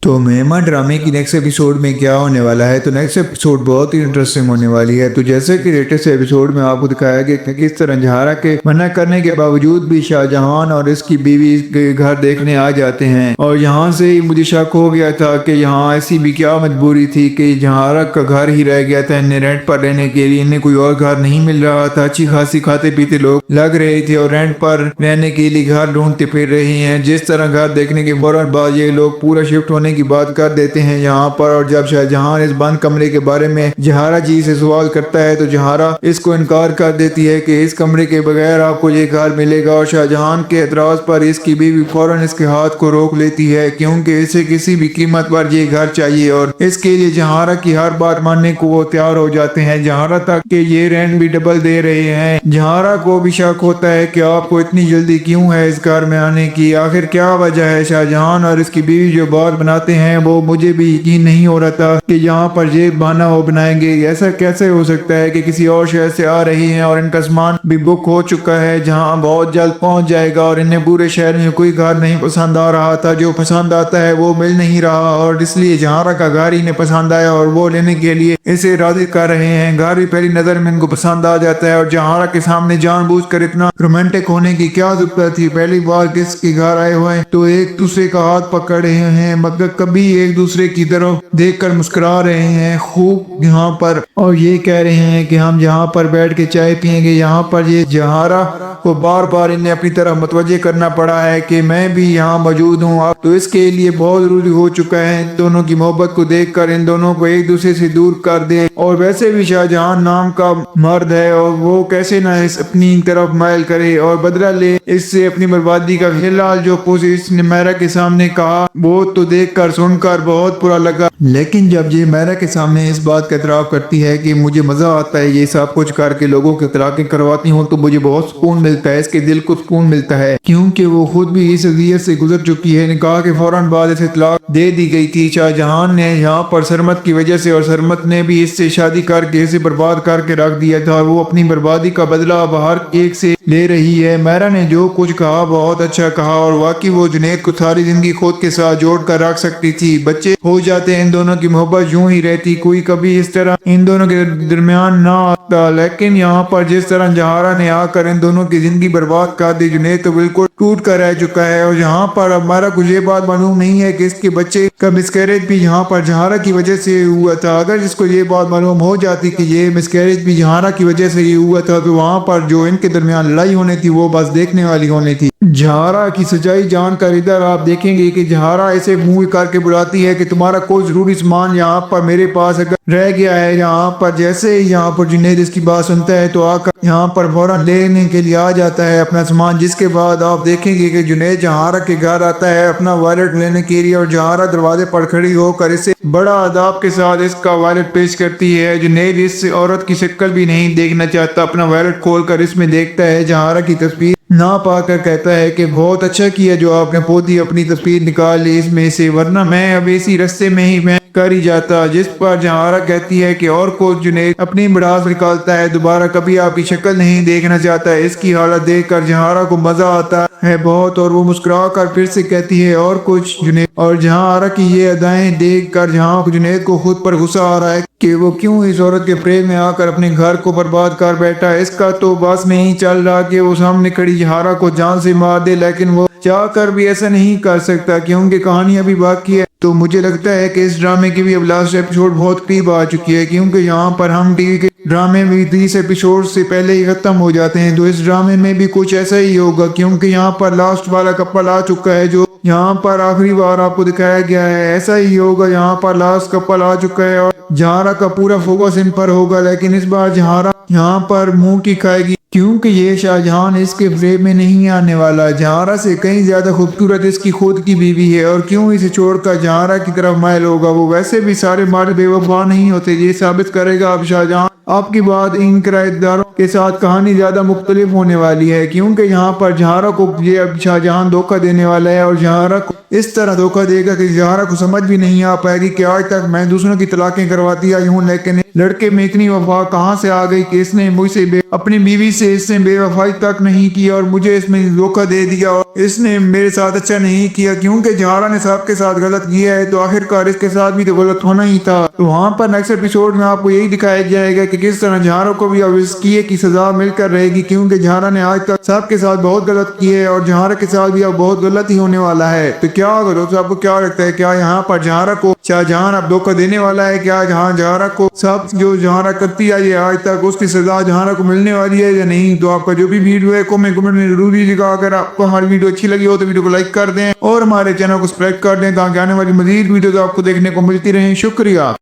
تو مہما ڈرامے کی نیکسٹ ایپیسوڈ میں کیا ہونے والا ہے؟ تو نیکسٹ ایپیسوڈ بہت ہی انٹرسٹنگ ہونے والی ہے۔ تو جیسے کہ لیٹسٹ ایپیسوڈ میں آپ کو دکھایا گیا کہ کس طرح جہارا کے منع کرنے کے باوجود بھی شاہ جہان اور اس کی بیوی کے گھر دیکھنے آ جاتے ہیں، اور یہاں سے ہی مجھے شک ہو گیا تھا کہ یہاں ایسی بھی کیا مجبوری تھی کہ جہارا کا گھر ہی رہ گیا تھا انہیں رینٹ پر رہنے کے لیے، انہیں کوئی اور گھر نہیں مل رہا تھا۔ اچھی خاصی کھاتے پیتے لوگ لگ رہے تھے اور رینٹ پر رہنے کے لیے گھر ڈھونڈتے پھر رہے ہیں۔ جس طرح گھر دیکھنے کے فوراً بعد یہ لوگ پورا شفٹ ہونے کی بات کر دیتے ہیں یہاں پر، اور جب شاہ جہان اس بند کمرے کے بارے میں جہارا جی سے سوال کرتا ہے تو جہارا اس کو انکار کر دیتی ہے کہ اس کمرے کے بغیر آپ کو یہ گھر ملے گا، اور شاہ جہان کے اعتراض پر اس کی بیوی فوراً اس کے ہاتھ کو روک لیتی ہے کیونکہ اسے کسی بھی قیمت پر یہ گھر چاہیے، اور اس کے لیے جہارا کی ہر بات ماننے کو وہ تیار ہو جاتے ہیں، جہارا تک کہ یہ رینٹ بھی ڈبل دے رہے ہیں۔ جہارا کو بھی شک ہوتا ہے کہ آپ کو اتنی جلدی کیوں ہے اس گھر میں آنے کی، آخر کیا وجہ ہے؟ شاہ جہان اور اس کی بیوی جو بات بناتے ہیں وہ مجھے بھی یقین نہیں ہو رہا تھا کہ یہاں پر یہ بہانہ وہ بنائیں گے۔ ایسا کیسے ہو سکتا ہے کہ کسی اور شہر سے آ رہی ہیں اور ان کا سامان بھی بک ہو چکا ہے جہاں بہت جلد پہنچ جائے گا، اور انہیں پورے شہر میں کوئی گھر نہیں پسند آ رہا تھا، جو پسند آتا ہے وہ مل نہیں رہا، اور اس لیے جہارا کا گھر انہیں پسند آیا اور وہ لینے کے لیے اسے راضی کر رہے ہیں۔ گھر بھی پہلی نظر میں ان کو پسند آ جاتا ہے، اور جہارا کے سامنے جان بوجھ کر اتنا رومانٹک ہونے کی کیا ضرورت تھی؟ پہلی بار کس کے گھر آئے ہوئے ہیں تو ایک دوسرے کا ہاتھ پکڑ رہے ہیں، مگر کبھی ایک دوسرے کی طرف دیکھ کر مسکرا رہے ہیں خوب یہاں پر، اور یہ کہہ رہے ہیں کہ ہم یہاں پر بیٹھ کے چائے پیئیں گے۔ یہاں پر یہ جہارا کو بار بار انہیں اپنی طرف متوجہ کرنا پڑا ہے کہ میں بھی یہاں موجود ہوں، اب تو اس کے لیے بہت ضروری ہو چکا ہے ان دونوں کی محبت کو دیکھ کر ان دونوں کو ایک دوسرے سے دور کر دے، اور ویسے بھی شاہ جہان نام کا مرد ہے اور وہ کیسے نہ اس اپنی طرف مائل کرے اور بدلہ لے اس سے اپنی بربادی کا۔ فی الحال جو کچھ اس نے میرا کے سامنے کہا وہ تو دیکھ کر سن کر بہت برا لگا، لیکن جب یہ میرا کے سامنے اس بات کا اعتراف کرتی ہے کہ مجھے مزہ آتا ہے یہ سب کچھ کر کے لوگوں کے طلاقیں کرواتی ہوں تو مجھے بہت سکون ملتا ہے، اس کے دل کو سکون ملتا ہے کیونکہ وہ خود بھی اس اذیت سے گزر چکی ہے۔ نکاح کے فوراً بعد اسے طلاق دے دی گئی تھی شاہ جہان نے یہاں پر سرمت کی وجہ سے، اور سرمت نے بھی اس سے شادی کر کے اسے برباد کر کے رکھ دیا تھا، اور وہ اپنی بربادی کا بدلہ اب ہر ایک سے لے رہی ہے۔ میرا نے جو کچھ کہا بہت اچھا کہا، اور واقعی وہ جنید کو ساری زندگی خود کے ساتھ جوڑ کر رکھ سکتی تھی، بچے ہو جاتے ان دونوں کی محبت یوں ہی رہتی، کوئی کبھی اس طرح ان دونوں کے درمیان نہ آتا، لیکن یہاں پر جس طرح جہارا نے آ کر ان دونوں کی زندگی برباد کر دی، جنید تو بالکل ٹوٹ کر رہ چکا ہے، اور یہاں پر اب میرا کچھ یہ بات معلوم نہیں ہے کہ اس کے بچے کا مسکیریج بھی یہاں پر جہارا کی وجہ سے ہوا تھا۔ اگر جس کو یہ بات معلوم ہو جاتی کہ یہ مسکیریج بھی جہارا کی وجہ سے ہی ہوا تھا تو وہاں پر جو ان کے درمیان لڑائی ہونی تھی وہ بس دیکھنے والی ہونی تھی۔ جہارا کی سچائی جان کر ادھر آپ دیکھیں گے کہ جہارا اسے منہ کر کے بلاتی ہے کہ تمہارا کوئی ضروری سامان یہاں پر میرے پاس اگر رہ گیا ہے، یہاں پر جیسے ہی یہاں پر جنید اس کی بات سنتا ہے تو آ کر یہاں پر فوراً لینے کے لیے آ جاتا ہے اپنا سامان، جس کے بعد آپ دیکھیں گے کہ جنید جہارا کے گھر آتا ہے اپنا والیٹ لینے کے لیے، اور جہارا دروازے پر کھڑی ہو کر اسے بڑا اداب کے ساتھ اس کا والیٹ پیش کرتی ہے۔ جنید اس عورت کی شکل بھی نہیں دیکھنا چاہتا، اپنا والیٹ کھول کر اس میں دیکھتا ہے جہارا کی تصویر نہ پا کر کہتا ہے کہ بہت اچھا کیا جو آپ نے خود ہی اپنی تصویر نکال لی اس میں سے، ورنہ میں اب اسی رستے میں ہی میں کر ہی جاتا۔ جس پر جہارا کہتی ہے کہ اور کچھ؟ جنید اپنی بڑاس نکالتا ہے، دوبارہ کبھی آپ کی شکل نہیں دیکھنا چاہتا ہے۔ اس کی حالت دیکھ کر جہارا کو مزہ آتا ہے بہت، اور وہ مسکرا کر پھر سے کہتی ہے اور کچھ جنید، اور جہارا کی یہ ادائیں دیکھ کر جہاں جنید کو خود پر غصہ آ رہا ہے کہ وہ کیوں اس عورت کے فریب میں آ کر اپنے گھر کو برباد کر بیٹھا ہے۔ اس کا تو بس میں ہی چل رہا کہ وہ سامنے کھڑی جہارا کو جان سے مار دے، لیکن وہ چاہ کر بھی ایسا نہیں کر سکتا کیونکہ کہانی ابھی باقی ہے۔ تو مجھے لگتا ہے کہ اس ڈرامے کی بھی اب لاسٹ ایپیسوڈ بہت قریب آ چکی ہے، کیونکہ یہاں پر ہم ٹی وی کے ڈرامے بھی 30 ایپیسوڈ سے پہلے ہی ختم ہو جاتے ہیں، تو اس ڈرامے میں بھی کچھ ایسا ہی ہوگا کیونکہ یہاں پر لاسٹ والا کپل آ چکا ہے جو یہاں پر آخری بار آپ کو دکھایا گیا ہے، ایسا ہی ہوگا یہاں پر لاسٹ کپل آ چکا ہے اور جہارا کا پورا فوکس ان پر ہوگا، لیکن اس بار جہارا یہاں پر منہ کی کھائے گی کیونکہ یہ شاہ جہان اس کے فریب میں نہیں آنے والا۔ جہارا سے کہیں زیادہ خوبصورت اس کی خود کی بیوی ہے، اور کیوں اسے چھوڑ کر جہارا کی طرف مائل ہوگا؟ وہ ویسے بھی سارے مرد بے وفا نہیں ہوتے، یہ ثابت کرے گا اب شاہ جہان آپ کی بات ان کرایہ کے ساتھ کہانی زیادہ مختلف ہونے والی ہے، کیونکہ یہاں پر جہارا کو یہ اب شاہجہاں دھوکہ دینے والا ہے، اور جہارا کو اس طرح دھوکہ دے گا کہ جہارا کو سمجھ بھی نہیں آ پائے گی کہ آج تک میں دوسروں کی طلاقیں کرواتی آئی ہوں، لیکن لڑکے میں اتنی وفا کہاں سے آ گئی کہ اس نے مجھ سے اپنی بیوی سے اس نے بے وفائی تک نہیں کی اور مجھے اس میں دھوکہ دے دیا، اور اس نے میرے ساتھ اچھا نہیں کیا، کیونکہ جہارا نے سب کے ساتھ غلط کیا ہے تو آخرکار اس کے ساتھ بھی تو غلط ہونا ہی تھا۔ تو وہاں پر نیکسٹ ایپیسوڈ میں آپ کو یہی دکھایا جائے گا کہ کس طرح جہارا کو بھی اب اس کیے کی سزا مل کر رہے گی، کیونکہ جہارا نے آج تک سب کے ساتھ بہت غلط کیے ہے اور جہارا کے ساتھ بھی اب بہت غلط ہی ہونے والا ہے۔ تو کیا ہوگا دوستو، آپ کو کیا لگتا ہے، کیا یہاں پر جہارا کو شاہجہاں اب دھوکہ دینے والا ہے؟ کیا جہارا کو سب جو جہارا کرتی آئی ہے آج تک اس کی سزا جہارا کو ملنے والی ہے یا نہیں؟ تو آپ کا جو بھی ویڈیو ہے کمنٹ میں ضرور دیجیے گا۔ اگر آپ کو ہماری ویڈیو اچھی لگی ہو تو ویڈیو کو لائک کر دیں اور ہمارے چینل کو سبسکرائب کر دیں تاکہ آنے والی مزید ویڈیوز آپ کو دیکھنے کو ملتی رہیں۔ شکریہ۔